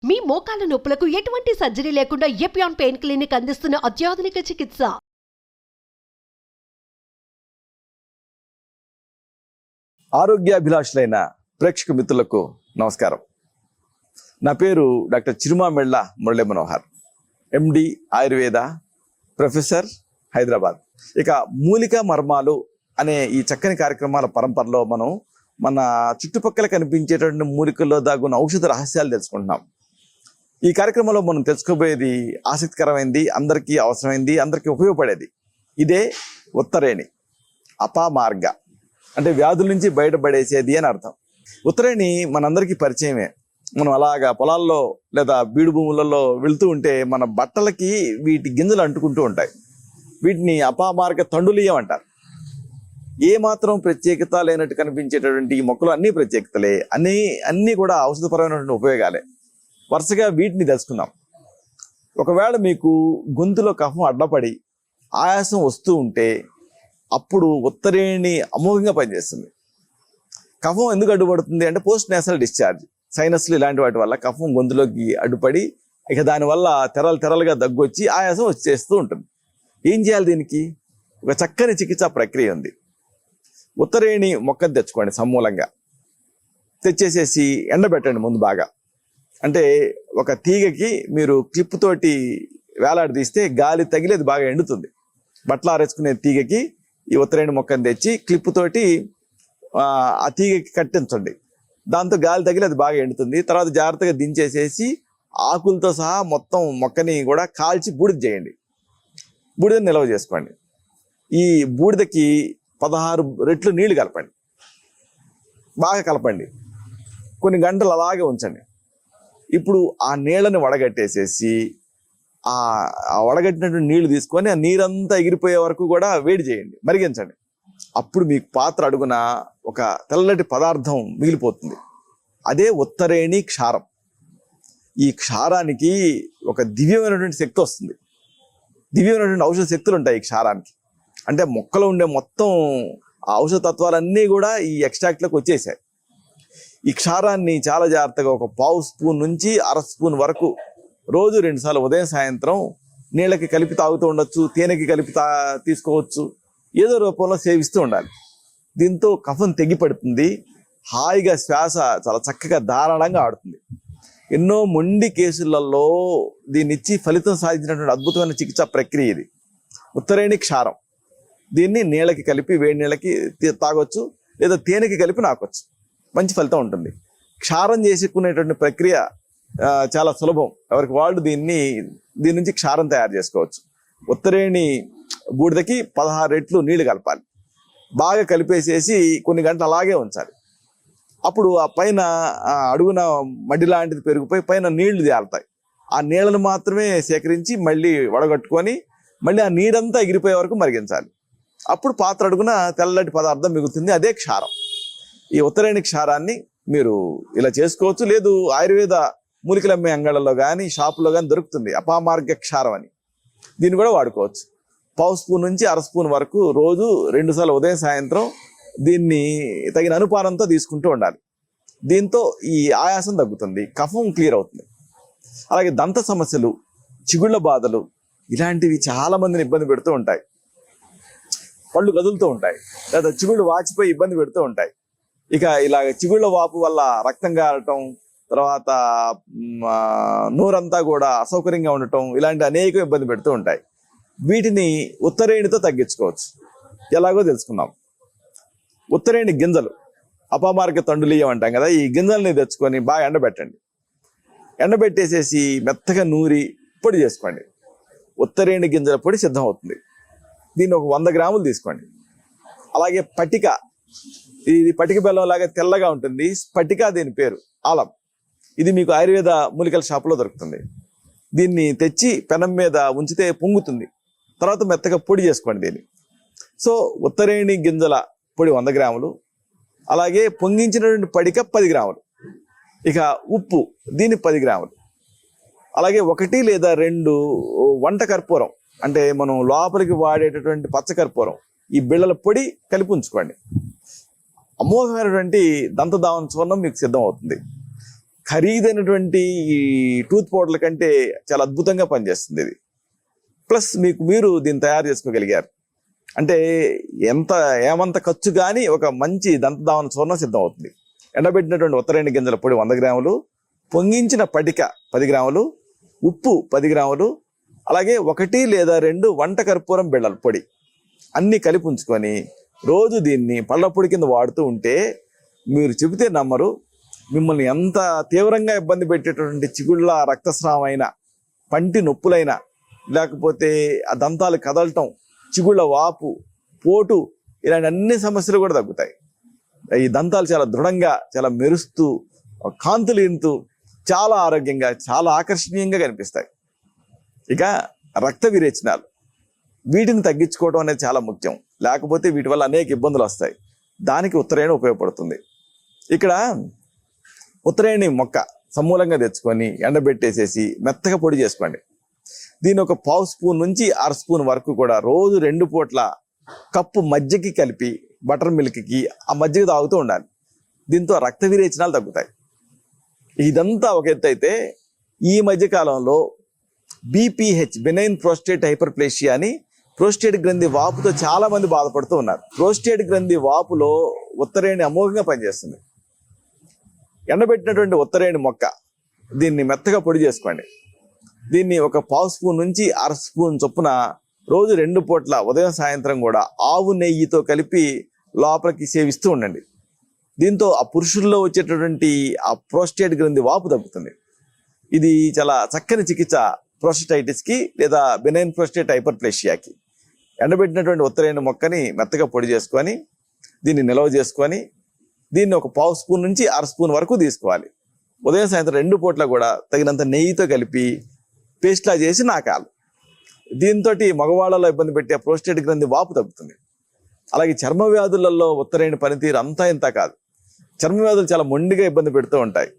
మీ మోకాల నొప్పులకు ఎటువంటి సర్జరీ లేకుండా ఎపియాన్ పెయిన్ క్లినిక్ అందిస్తున్న అత్యాధునిక చికిత్స. ఆరోగ్యాభిలాషులైన ప్రేక్షక మిత్రులకు నమస్కారం. నా పేరు డాక్టర్ చిరుమామెళ్ళ మురళీ మనోహర్, ఎండి ఆయుర్వేద, ప్రొఫెసర్, హైదరాబాద్. ఇక మూలికా మర్మాలు అనే ఈ చక్కని కార్యక్రమాల పరంపరలో మనం మన చుట్టుపక్కల కనిపించేటువంటి మూలికల్లో దాగున్న ఔషధ రహస్యాలు తెలుసుకుంటున్నాం. ఈ కార్యక్రమంలో మనం తెలుసుకోబోయేది ఆసక్తికరమైంది, అందరికీ అవసరమైంది, అందరికీ ఉపయోగపడేది. ఇదే ఉత్తరేణి, అపామార్గ అంటే వ్యాధుల నుంచి బయటపడేసేది అని అర్థం. ఉత్తరేణి మనందరికీ పరిచయమే. మనం అలాగా పొలాల్లో లేదా బీడు భూములలో వెళుతూ ఉంటే మన బట్టలకి వీటి గింజలు అంటుకుంటూ ఉంటాయి. వీటిని అపామార్గ తండులీయం అంటారు. ఏమాత్రం ప్రత్యేకత లేనట్టు కనిపించేటటువంటి ఈ మొక్కలు అన్ని ప్రత్యేకతలే, అన్నీ కూడా ఔషధపరమైనటువంటి ఉపయోగాలే. వరుసగా వీటిని తెలుసుకుందాం. ఒకవేళ మీకు గొంతులో కఫం అడ్డపడి ఆయాసం వస్తూ ఉంటే అప్పుడు ఉత్తరేణి అమోఘంగా పనిచేస్తుంది. కఫం ఎందుకు అడ్డుపడుతుంది అంటే పోస్ట్ నేసల్ డిశ్చార్జ్, సైనస్లు ఇలాంటి వాటి వల్ల కఫం గొంతులోకి అడ్డుపడి ఇక దానివల్ల తెరలుగా దగ్గు వచ్చి ఆయాసం వచ్చేస్తూ ఉంటుంది. ఏం చేయాలి? దీనికి ఒక చక్కని చికిత్సా ప్రక్రియ ఉంది. ఉత్తరేణి మొక్కను తెచ్చుకోండి, సమూలంగా తెచ్చేసేసి ఎండబెట్టండి ముందు బాగా. అంటే ఒక తీగకి మీరు క్లిప్ తోటి వేలాడదీస్తే గాలి తగిలి అది బాగా ఎండుతుంది. బట్టలు ఆరేసుకునే తీగకి ఈ ఉత్తరేణి మొక్కను తెచ్చి క్లిప్ తోటి ఆ తీగకి కట్టించండి. దాంతో గాలి తగిలి అది బాగా ఎండుతుంది. తర్వాత జాగ్రత్తగా దించేసేసి ఆకులతో సహా మొత్తం మొక్కని కూడా కాల్చి బూడిద చేయండి. బూడిదని నిల్వ చేసుకోండి. ఈ బూడిదకి 16 రెట్లు నీళ్లు కలపండి. బాగా కలపండి. కొన్ని గంటలు అలాగే ఉంచండి. ఇప్పుడు ఆ నీళ్ళని వడగట్టేసేసి ఆ వడగట్టినటువంటి నీళ్లు తీసుకొని ఆ నీరంతా ఎగిరిపోయే వరకు కూడా వేడి చేయండి, మరిగించండి. అప్పుడు మీకు పాత్ర అడుగున ఒక తెల్లటి పదార్థం మిగిలిపోతుంది. అదే ఉత్తరేణి క్షారం. ఈ క్షారానికి ఒక దివ్యమైనటువంటి శక్తి వస్తుంది. దివ్యమైనటువంటి ఔషధ శక్తులు ఉంటాయి ఈ క్షారానికి. అంటే మొక్కలో ఉండే మొత్తం ఆ ఔషధ తత్వాలన్నీ కూడా ఈ ఎక్స్ట్రాక్ట్లోకి వచ్చేసాయి. ఈ క్షారాన్ని చాలా జాగ్రత్తగా ఒక 1/2 స్పూన్ నుంచి 1/2 స్పూన్ వరకు రోజు 2 సార్లు ఉదయం సాయంత్రం నీళ్ళకి కలిపి తాగుతూ ఉండొచ్చు, తేనెకి కలిపి తీసుకోవచ్చు. ఏదో రూపంలో సేవిస్తూ ఉండాలి. దీంతో కఫం తెగిపడుతుంది. హాయిగా శ్వాస చాలా చక్కగా ధారాళంగా ఆడుతుంది. ఎన్నో మొండి కేసులలో దీన్ని ఇచ్చి ఫలితం సాధించినటువంటి అద్భుతమైన చికిత్సా ప్రక్రియ ఇది ఉత్తరేణి క్షారం. దీన్ని నీళ్ళకి కలిపి వేడి నీళ్ళకి తాగొచ్చు, లేదా తేనెకి కలిపి నాకొచ్చు. మంచి ఫలితం ఉంటుంది. క్షారం చేసుకునేటువంటి ప్రక్రియ చాలా సులభం. ఎవరికి వాళ్ళు దీని నుంచి క్షారం తయారు చేసుకోవచ్చు. ఉత్తరేణి బూడిదకి 16 రెట్లు నీళ్లు కలపాలి. బాగా కలిపేసేసి కొన్ని గంటలు అలాగే ఉంచాలి. అప్పుడు ఆ పైన అడుగున మడి లాంటిది పెరిగిపోయి పైన నీళ్లు తేలుతాయి. ఆ నీళ్ళను మాత్రమే సేకరించి మళ్ళీ వడగట్టుకొని మళ్ళీ ఆ నీరంతా ఎగిరిపోయే వరకు మరిగించాలి. అప్పుడు పాత్ర అడుగున తెల్లటి పదార్థం మిగులుతుంది. అదే క్షారం. ఈ ఉత్తరేణి క్షారాన్ని మీరు ఇలా చేసుకోవచ్చు. లేదు ఆయుర్వేద మూలికలు అమ్మే అంగళ్ళలో కానీ షాపులో కానీ దొరుకుతుంది అపామార్గ క్షారం అని. దీన్ని కూడా వాడుకోవచ్చు. 1/2 స్పూన్ నుంచి 1/2 స్పూన్ వరకు రోజు 2 సార్లు ఉదయం సాయంత్రం దీన్ని తగిన అనుపానంతో తీసుకుంటూ ఉండాలి. దీంతో ఈ ఆయాసం తగ్గుతుంది, కఫం క్లియర్ అవుతుంది. అలాగే దంత సమస్యలు, చిగుళ్ళ బాధలు ఇలాంటివి చాలా మందిని ఇబ్బంది పెడుతూ ఉంటాయి. పళ్ళు కదులుతూ ఉంటాయి, లేదా చిగుళ్ళు వాచిపోయి ఇబ్బంది పెడుతూ ఉంటాయి. ఇక ఇలాగ చిగుళ్ళ వాపు వల్ల రక్తం గారటం, తర్వాత నోరంతా కూడా అసౌకర్యంగా ఉండటం, ఇలాంటి అనేక ఇబ్బంది పెడుతూ ఉంటాయి. వీటిని ఉత్తరేణితో తగ్గించుకోవచ్చు. ఎలాగో తెలుసుకుందాం. ఉత్తరేణి గింజలు, అపామార్గ తండులీయం అంటాం కదా, ఈ గింజల్ని తెచ్చుకొని బాగా ఎండబెట్టండి. ఎండబెట్టేసేసి మెత్తగా నూరి పొడి చేసుకోండి. ఉత్తరేణి గింజల పొడి సిద్ధం అవుతుంది. దీన్ని ఒక 100 గ్రాములు తీసుకోండి. అలాగే పటిక, ఇది పటిక బెల్లం లాగా తెల్లగా ఉంటుంది. స్ఫటిక దీని పేరు, ఆలం. ఇది మీకు ఆయుర్వేద మూలికల షాపులో దొరుకుతుంది. దీన్ని తెచ్చి పెనం మీద ఉంచితే పొంగుతుంది. తర్వాత మెత్తగా పొడి చేసుకోండి దీన్ని. సో ఉత్తరేణి గింజల పొడి 100 గ్రాములు, అలాగే పొంగించినటువంటి పడిక 10 గ్రాములు. ఇక ఉప్పు, దీన్ని 10 గ్రాములు. అలాగే 1 లేదా 2 వంట కర్పూరం, అంటే మనం లోపలికి వాడేటటువంటి పచ్చకర్పూరం, ఈ బిళ్ళల పొడి కలిపి ఉంచుకోండి. అమోఘమైనటువంటి దంతధావన చూర్ణం మీకు సిద్ధం అవుతుంది. ఖరీదైనటువంటి ఈ టూత్ పౌడర్ల కంటే చాలా అద్భుతంగా పనిచేస్తుంది ఇది. ప్లస్ మీరు దీన్ని తయారు చేసుకోగలిగారు అంటే ఏమంత ఖర్చు కానీ ఒక మంచి దంతధావన చూర్ణం సిద్ధం అవుతుంది. ఎండబెట్టినటువంటి ఉత్తరేణి గింజల పొడి 100 గ్రాములు, పొంగించిన పటిక 10 గ్రాములు, ఉప్పు 10 గ్రాములు, అలాగే 1 లేదా 2 వంట కర్పూరం బిళ్ళల పొడి అన్నీ కలిపి ఉంచుకొని రోజు దీన్ని పళ్ళ పొడి కింద వాడుతూ ఉంటే మీరు చెబితే నమ్మరు, మిమ్మల్ని ఎంత తీవ్రంగా ఇబ్బంది పెట్టేటటువంటి చిగుళ్ళ రక్తస్రావమైన, పంటి నొప్పులైనా, లేకపోతే ఆ దంతాలు కదలటం, చిగుళ్ళ వాపు, పోటు, ఇలాంటి అన్ని సమస్యలు కూడా తగ్గుతాయి. ఈ దంతాలు చాలా దృఢంగా, చాలా మెరుస్తూ, కాంతులీనుతూ, చాలా ఆరోగ్యంగా, చాలా ఆకర్షణీయంగా కనిపిస్తాయి. ఇక రక్త విరేచనాలు, వీటిని తగ్గించుకోవడం అనేది చాలా ముఖ్యం. లేకపోతే వీటి వల్ల అనేక ఇబ్బందులు వస్తాయి. దానికి ఉత్తరేణి ఉపయోగపడుతుంది. ఇక్కడ ఉత్తరేణి మొక్క సమూలంగా తెచ్చుకొని ఎండబెట్టేసేసి మెత్తగా పొడి చేసుకోండి. దీని ఒక 1/2 స్పూన్ నుంచి 1/2 స్పూన్ వరకు కూడా రోజు 2 పూట్ల కప్పు మజ్జిగకి కలిపి బటర్ మిల్క్కి ఆ మజ్జిగ తాగుతూ ఉండాలి. దీంతో రక్త విరేచనాలు తగ్గుతాయి. ఇదంతా ఒక ఎత్తు అయితే, ఈ మధ్యకాలంలో బీపీహెచ్, బెనైన్ ప్రోస్టేట్ హైపర్ప్లేషియా అని ప్రోస్టేట్ గ్రంథి వాపుతో చాలా మంది బాధపడుతూ ఉన్నారు. ప్రోస్టేట్ గ్రంథి వాపులో ఉత్తరేణి అమోఘంగా పనిచేస్తుంది. ఎండబెట్టినటువంటి ఉత్తరేణి మొక్క దీన్ని మెత్తగా పొడి చేసుకోండి. దీన్ని ఒక 1/2 స్పూన్ నుంచి 1/2 స్పూన్ చొప్పున రోజు 2 పూట్ల ఉదయం సాయంత్రం కూడా ఆవు నెయ్యితో కలిపి లోపలికి సేవిస్తూ ఉండండి. దీంతో ఆ పురుషుల్లో వచ్చేటటువంటి ఆ ప్రోస్టేట్ గ్రంథి వాపు తగ్గుతుంది. ఇది చాలా చక్కని చికిత్స ప్రోస్టైటిస్కి లేదా బెనైన్ ప్రోస్టేట్ హైపర్ప్లేషియాకి. ఎండబెట్టినటువంటి ఉత్తరేణి మొక్కని మెత్తగా పొడి చేసుకొని దీన్ని నిల్వ చేసుకొని దీన్ని ఒక 1/2 స్పూన్ నుంచి 1/2 స్పూన్ వరకు తీసుకోవాలి. ఉదయం సాయంత్రం 2 పూట్ల కూడా తగినంత నెయ్యితో కలిపి పేస్ట్లా చేసి నాకాలి. దీంతో మగవాళ్ళలో ఇబ్బంది పెట్టే ప్రోస్టేట్ గ్రంథి వాపు తగ్గుతుంది. అలాగే చర్మ వ్యాధులలో ఉత్తరేణి పనితీరు అంతా ఇంత కాదు. చర్మ వ్యాధులు చాలా మొండిగా ఇబ్బంది పెడుతూ ఉంటాయి.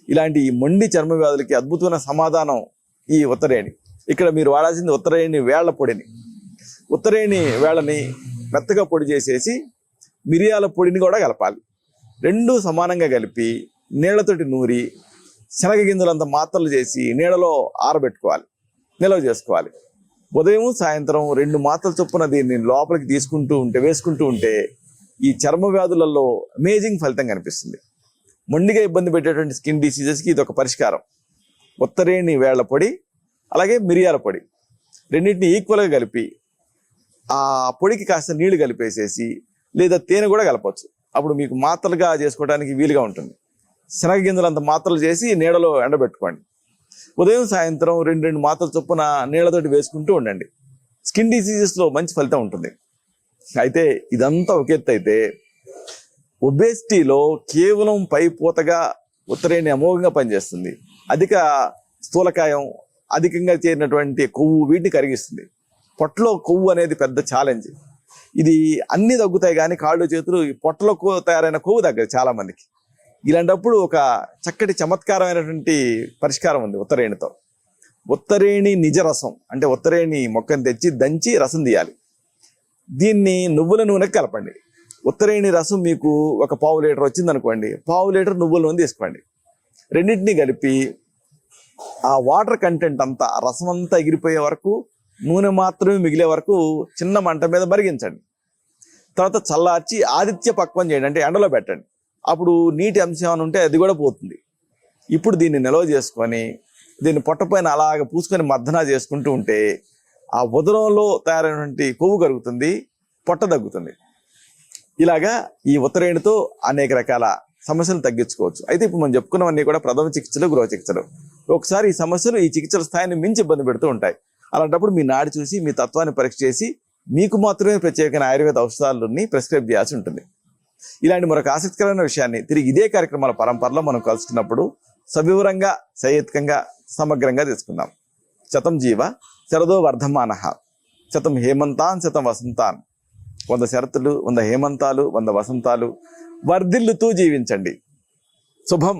ఇలాంటి ఈ మొండి చర్మ వ్యాధులకి అద్భుతమైన సమాధానం ఈ ఉత్తరేణి. ఇక్కడ మీరు వాడాల్సింది ఉత్తరేణి వేళ్ల పొడిని. ఉత్తరేణి వేళ్ళని మెత్తగా పొడి చేసేసి మిరియాల పొడిని కూడా కలపాలి. 2 సమానంగా కలిపి నీళ్లతోటి నూరి శనగ గింజలంత మాత్రలు చేసి నీళ్ళలో ఆరబెట్టుకోవాలి, నిల్వ చేసుకోవాలి. ఉదయం సాయంత్రం 2 మాత్రల చొప్పున దీన్ని లోపలికి వేసుకుంటూ ఉంటే ఈ చర్మ వ్యాధులలో అమేజింగ్ ఫలితం కనిపిస్తుంది. మొండిగా ఇబ్బంది పెట్టేటువంటి స్కిన్ డిసీజెస్కి ఇది ఒక పరిష్కారం. ఉత్తరేణి వేళ్ల పొడి అలాగే మిరియాల పొడి రెండింటిని ఈక్వల్గా కలిపి ఆ పొడికి కాస్త నీళ్లు కలిపేసేసి లేదా తేనె కూడా కలపవచ్చు. అప్పుడు మీకు మాత్రలుగా చేసుకోవడానికి వీలుగా ఉంటుంది. శనగ గింజలంత మాత్రలు చేసి నీడలో ఎండబెట్టుకోండి. ఉదయం సాయంత్రం 2 మాత్రల చొప్పున నీళ్లతోటి వేసుకుంటూ ఉండండి. స్కిన్ డిసీజెస్లో మంచి ఫలితం ఉంటుంది. అయితే ఇదంతా ఒక ఎత్తు అయితే, ఒబేసిటీలో కేవలం పై పూతగా ఉత్తరేణి అమోఘంగా పనిచేస్తుంది. అధిక స్థూలకాయం, అధికంగా చేరినటువంటి కొవ్వు వీటిని కరిగిస్తుంది. పొట్టలో కొవ్వు అనేది పెద్ద ఛాలెంజ్. ఇది అన్ని తగ్గుతాయి కానీ కాళ్ళు చేతులు, ఈ పొట్టలో తయారైన కొవ్వు తగ్గదు చాలా మందికి. ఇలాంటప్పుడు ఒక చక్కటి చమత్కారమైనటువంటి పరిష్కారం ఉంది ఉత్తరేణితో. ఉత్తరేణి నిజ రసం అంటే ఉత్తరేణి మొక్కను తెచ్చి దంచి రసం తీయాలి. దీన్ని నువ్వుల నూనెకి కలపండి. ఉత్తరేణి రసం మీకు ఒక 1/2 లీటర్ వచ్చిందనుకోండి, 1/2 లీటర్ నువ్వుల నూనె తీసుకోండి. రెండింటినీ కలిపి ఆ వాటర్ కంటెంట్ అంతా, ఆ రసం అంతా ఎగిరిపోయే వరకు, నూనె మాత్రమే మిగిలే వరకు చిన్న మంట మీద మరిగించండి. తర్వాత చల్లార్చి ఆదిత్య పక్వం చేయండి, అంటే ఎండలో పెట్టండి. అప్పుడు నీటి అంశం ఏమైనా ఉంటే అది కూడా పోతుంది. ఇప్పుడు దీన్ని నిల్వ చేసుకొని దీన్ని పొట్టపైన అలాగ పూసుకొని మర్దనా చేసుకుంటూ ఉంటే ఆ ఉదరంలో తయారైనటువంటి కొవ్వు కరుగుతుంది, పొట్ట తగ్గుతుంది. ఇలాగా ఈ ఉత్తరేణితో అనేక రకాల సమస్యలు తగ్గించుకోవచ్చు. అయితే ఇప్పుడు మనం చెప్పుకున్నవన్నీ కూడా ప్రథమ చికిత్సలు, గృహ చికిత్సలు. ఒకసారి ఈ సమస్యలు ఈ చికిత్సల స్థాయిని మించి ఇబ్బంది పెడుతూ ఉంటాయి. అలాంటప్పుడు మీ నాడి చూసి మీ తత్వాన్ని పరీక్ష చేసి మీకు మాత్రమే ప్రత్యేకమైన ఆయుర్వేద ఔషధాలని ప్రిస్క్రైబ్ చేయాల్సి ఉంటుంది. ఇలాంటి మరొక ఆసక్తికరమైన విషయాన్ని తిరిగి ఇదే కార్యక్రమాల పరంపరలో మనం కలుసుకున్నప్పుడు సవివరంగా, సహేతుకంగా, సమగ్రంగా తెలుసుకుందాం. శతం జీవ శరదో వర్ధమానః, శతం హేమంతాన్ శతం వసంతాన్. 100 శరతులు, 100 హేమంతాలు, 100 వసంతాలు వర్ధిల్లుతూ జీవించండి. శుభం.